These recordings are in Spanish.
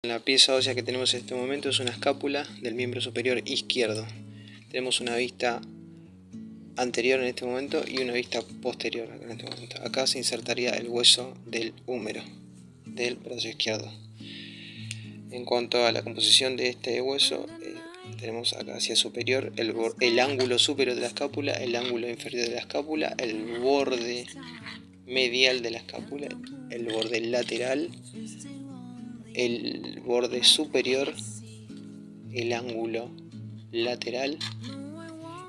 La pieza ósea que tenemos en este momento es una escápula del miembro superior izquierdo. Tenemos una vista anterior en este momento y una vista posterior en este momento. Acá se insertaría el hueso del húmero del brazo izquierdo. En cuanto a la composición de este hueso, tenemos acá hacia superior el ángulo superior de la escápula, el ángulo inferior de la escápula, el borde medial de la escápula, el borde lateral, el borde superior, el ángulo lateral,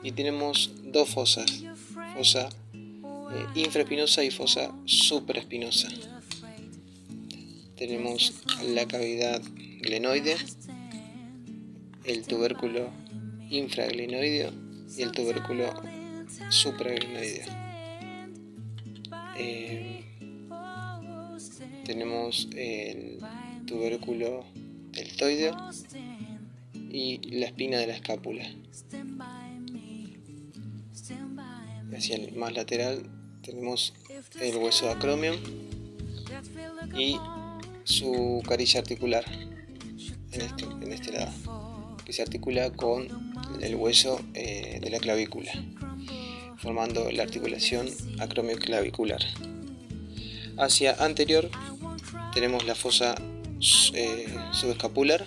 y tenemos dos fosas, fosa infraespinosa y fosa supraespinosa. Tenemos la cavidad glenoide, el tubérculo infraglenoideo y el tubérculo supraglenoideo. Tenemos el tubérculo deltoideo y la espina de la escápula. Hacia el más lateral tenemos el hueso de acromion y su carilla articular en este lado, que se articula con el hueso de la clavícula, formando la articulación acromioclavicular. Hacia anterior tenemos la fosa subescapular,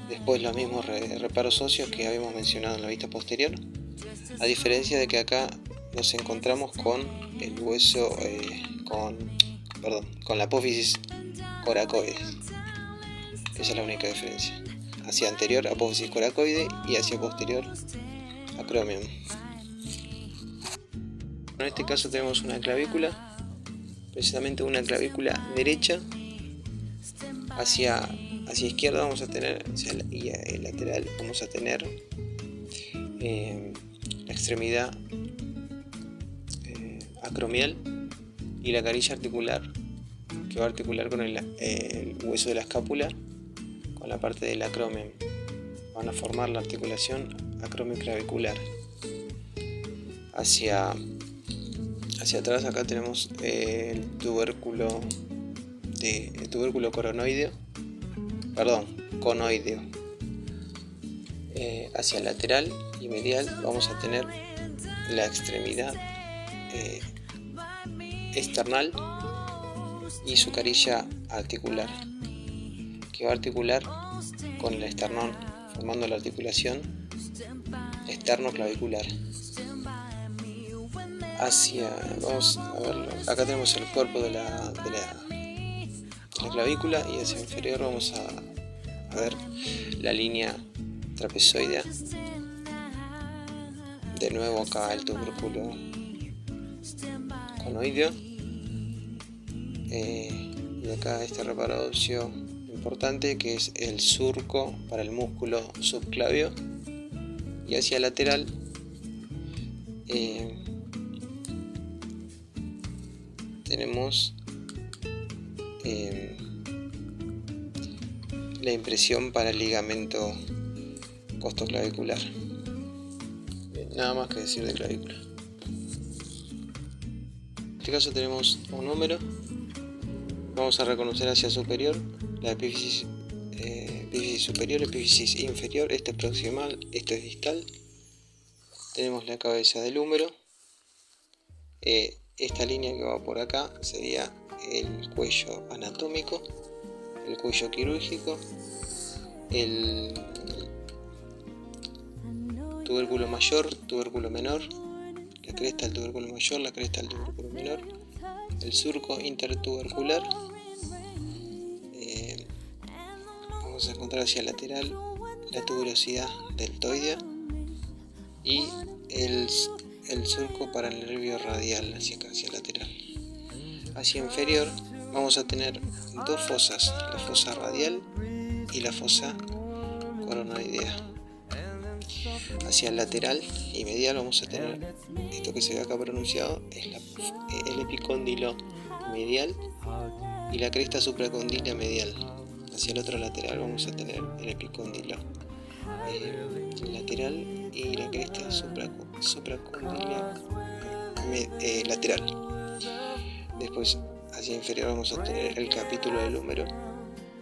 después los mismos reparos óseos que habíamos mencionado en la vista posterior, a diferencia de que acá nos encontramos con el hueso, con la apófisis coracoides. Esa es la única diferencia. Hacia anterior apófisis coracoide y hacia posterior acromion. En este caso tenemos una clavícula, precisamente una clavícula derecha. Hacia izquierda vamos a tener, y el lateral vamos a tener la extremidad acromial y la carilla articular, que va a articular con el hueso de la escápula con la parte del acromion. Van a formar la articulación acromioclavicular. Hacia atrás acá tenemos el tubérculo conoideo. Hacia el lateral y medial vamos a tener la extremidad external y su carilla articular, que va a articular con el esternón, formando la articulación externo-clavicular. Vamos a verlo. Acá tenemos el cuerpo de la clavícula, y hacia inferior vamos a ver la línea trapezoidea. De nuevo acá el tubérculo conoideo, y acá este reparo óseo importante que es el surco para el músculo subclavio. Y hacia lateral tenemos la impresión para el ligamento costoclavicular. Nada más que decir de clavícula. En este caso tenemos un número. Vamos a reconocer hacia superior la epífisis superior, epífisis inferior. Este es proximal, esto es distal. Tenemos la cabeza del húmero. Esta línea que va por acá sería el cuello anatómico, el cuello quirúrgico, el tubérculo mayor, tubérculo menor, la cresta del tubérculo mayor, la cresta del tubérculo menor, el surco intertubercular. Vamos a encontrar hacia lateral la tuberosidad deltoidea y el surco para el nervio radial hacia acá, hacia lateral. Hacia inferior vamos a tener dos fosas, la fosa radial y la fosa coronoidea. Hacia el lateral y medial vamos a tener esto que se ve acá pronunciado, es el epicóndilo medial y la cresta supracondílea medial. Hacia el otro lateral vamos a tener el epicóndilo lateral y la cresta supracondílea lateral. Después hacia inferior vamos a tener el capítulo del húmero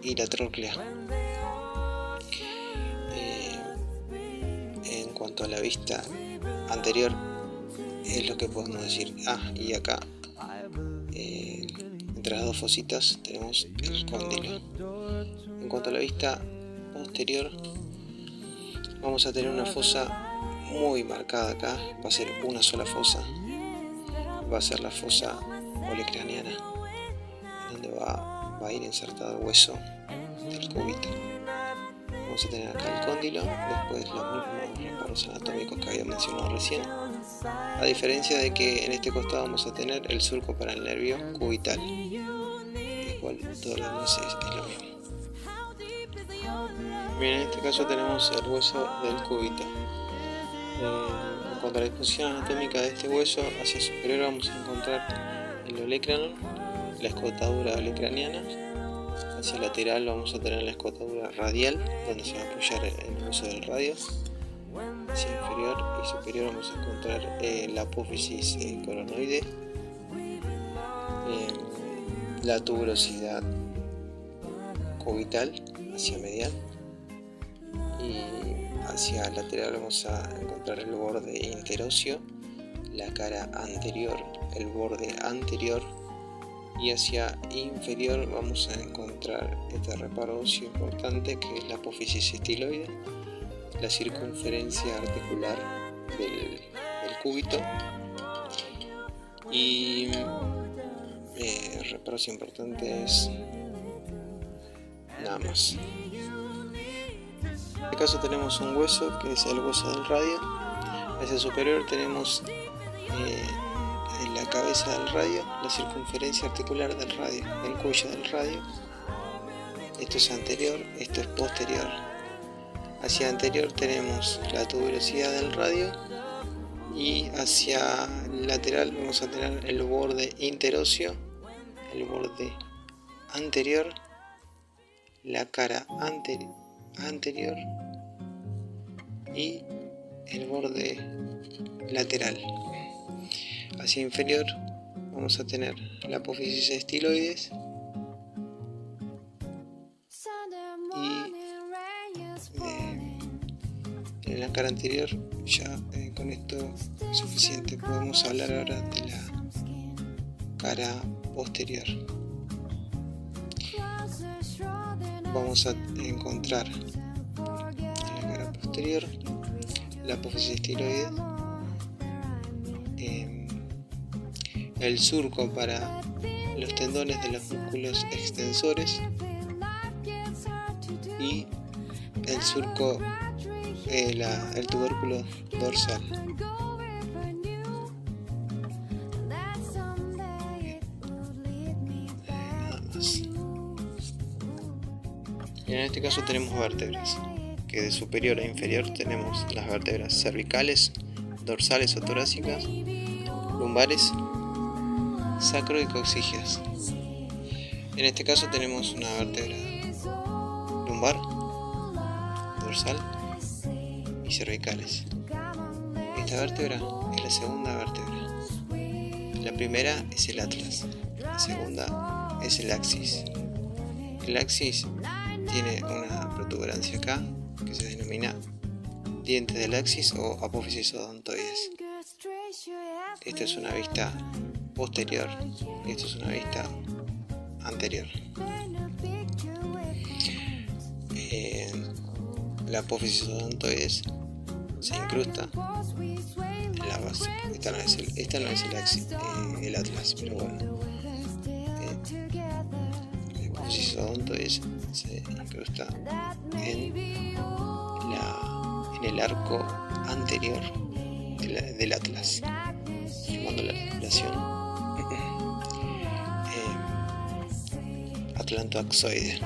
y la tróclea. En cuanto a la vista anterior, es lo que podemos decir. Y acá, entre las dos fositas, tenemos el cóndilo. En cuanto a la vista posterior, vamos a tener una fosa muy marcada acá. Va a ser una sola fosa. Va a ser la fosa olecraniana, donde va a ir insertado el hueso del cúbito. Vamos a tener acá el cóndilo, después los mismos reparos anatómicos que había mencionado recién, a diferencia de que en este costado vamos a tener el surco para el nervio cubital, igual todo lo demás es lo mismo. Bien, en este caso tenemos el hueso del cúbito. En cuanto a la disposición anatómica de este hueso, hacia superior vamos a encontrar el olecranon, la escotadura olecraniana. Hacia lateral vamos a tener la escotadura radial, donde se va a apoyar el hueso del radio. Hacia inferior y superior vamos a encontrar la apófisis coronoide, la tuberosidad cubital hacia medial, y hacia lateral vamos a encontrar el borde interóseo, la cara anterior, el borde anterior, y hacia inferior vamos a encontrar este reparo óseo importante que es la apófisis estiloide, la circunferencia articular del cúbito, y reparos importantes nada más. En este caso tenemos un hueso que es el hueso del radio. Hacia superior tenemos en la cabeza del radio, la circunferencia articular del radio, el cuello del radio. Esto es anterior, esto es posterior. Hacia anterior tenemos la tuberosidad del radio, y hacia lateral vamos a tener el borde interóseo, el borde anterior, la cara anterior y el borde lateral. Hacia inferior vamos a tener la apófisis estiloides y en la cara anterior ya con esto es suficiente. Podemos hablar ahora de la cara posterior. Vamos a encontrar en la cara posterior la apófisis estiloide, el surco para los tendones de los músculos extensores y el surco, el tubérculo dorsal. Nada más. Y en este caso tenemos vértebras, que de superior a inferior tenemos las vértebras cervicales, dorsales o torácicas, lumbares, sacro y coxígeas. En este caso tenemos una vértebra lumbar, dorsal y cervicales. Esta vértebra es la segunda vértebra. La primera es el atlas, la segunda es el axis. El axis tiene una protuberancia acá que se denomina diente del axis o apófisis odontoides. Esta es una vista posterior y esta es una vista anterior. La apófisis odontoides se incrusta en la base. Esta no es el axis, el atlas, pero bueno. La apófisis odontoides se incrusta en el arco anterior del atlas, formando la articulación atlantoaxoide.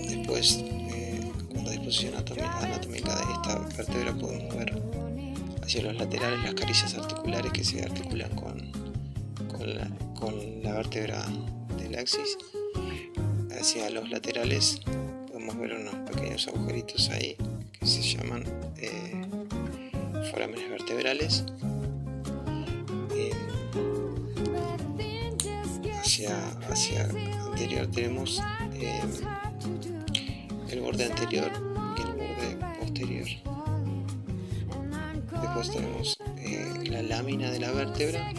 Después, con la disposición anatómica de esta vértebra, podemos ver hacia los laterales las carillas articulares que se articulan con la vértebra del axis. Hacia los laterales podemos ver unos pequeños agujeritos ahí que se llaman forámenes vertebrales. hacia anterior tenemos el borde anterior y el borde posterior. Después tenemos la lámina de la vértebra,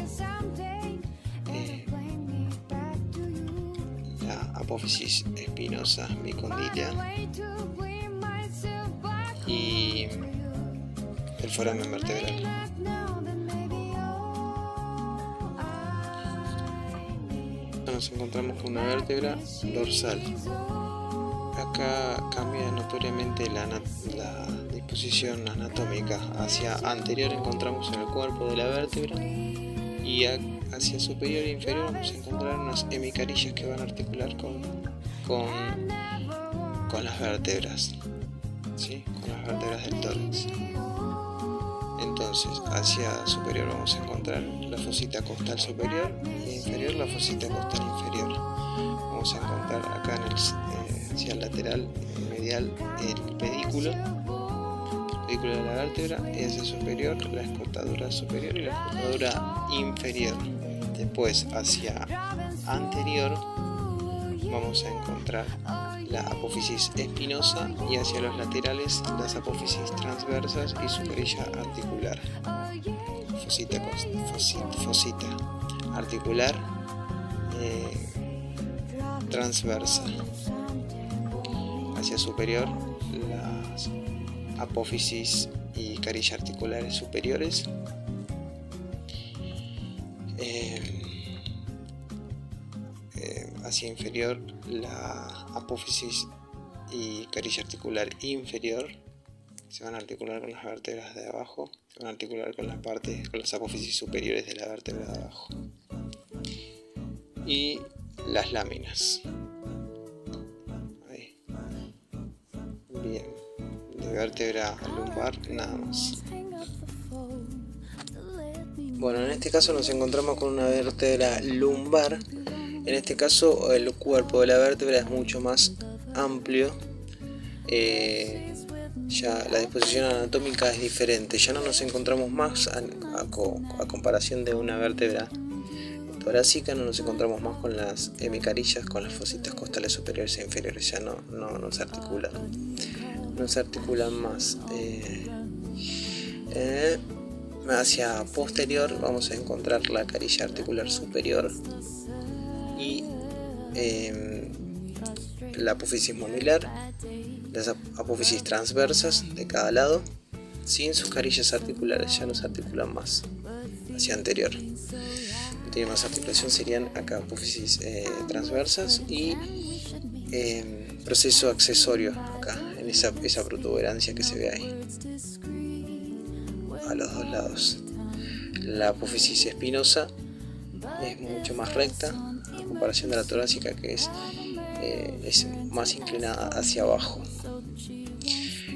la apófisis espinosa bicondila y el foramen vertebral. Nos encontramos con una vértebra dorsal. Acá cambia notoriamente la disposición anatómica. Hacia anterior encontramos en el cuerpo de la vértebra y hacia superior e inferior vamos a encontrar unas hemicarillas que van a articular con las vértebras, ¿sí? Con las vértebras del tórax. Entonces, hacia superior vamos a encontrar la fosita costal superior y inferior la fosita costal inferior. Vamos a encontrar acá hacia el lateral medial el pedículo de la vértebra, y hacia superior la escotadura superior y la escotadura inferior. Después, hacia anterior vamos a encontrar la apófisis espinosa y hacia los laterales las apófisis transversas y su carilla articular. Fosita articular transversa. Hacia superior las apófisis y carilla articulares superiores. Hacia inferior la apófisis y carilla articular inferior se van a articular con las vértebras de abajo, se van a articular con las apófisis superiores de la vértebra de abajo. Y las láminas. Ahí. Bien, de vértebra lumbar nada más. Bueno, en este caso nos encontramos con una vértebra lumbar. En este caso el cuerpo de la vértebra es mucho más amplio, ya la disposición anatómica es diferente, ya no nos encontramos más a comparación de una vértebra torácica, no nos encontramos más con las hemicarillas, con las fositas costales superiores e inferiores, ya no se articulan más. Hacia posterior vamos a encontrar la carilla articular superior y la apófisis modular, las apófisis transversas de cada lado, sin sus carillas articulares, ya no se articulan más. Hacia anterior, no tiene más articulación, serían acá apófisis transversas y proceso accesorio, acá en esa protuberancia que se ve ahí, a los dos lados. La apófisis espinosa es mucho más recta en comparación de la torácica, que es más inclinada hacia abajo,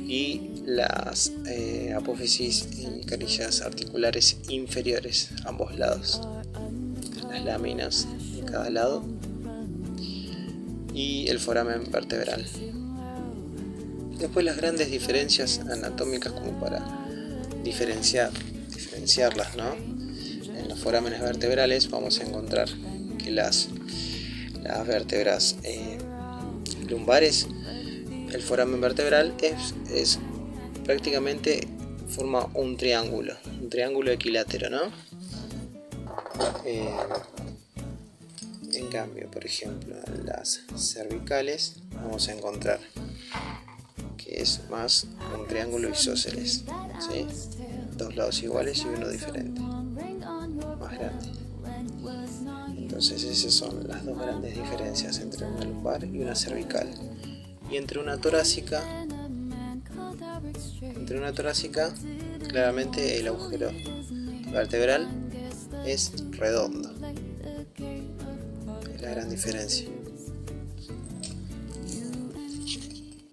y las apófisis y carillas articulares inferiores, ambos lados, las láminas de cada lado y el foramen vertebral. Después las grandes diferencias anatómicas como para diferenciarlas, ¿no? En los forámenes vertebrales vamos a encontrar que las vértebras lumbares, el foramen vertebral es prácticamente forma un triángulo equilátero, ¿no? En cambio, por ejemplo, en las cervicales vamos a encontrar que es más un triángulo isósceles, ¿sí? Dos lados iguales y uno diferente, más grande. Entonces esas son las dos grandes diferencias entre una lumbar y una cervical. Y entre una torácica, claramente el agujero vertebral es redondo. Es la gran diferencia.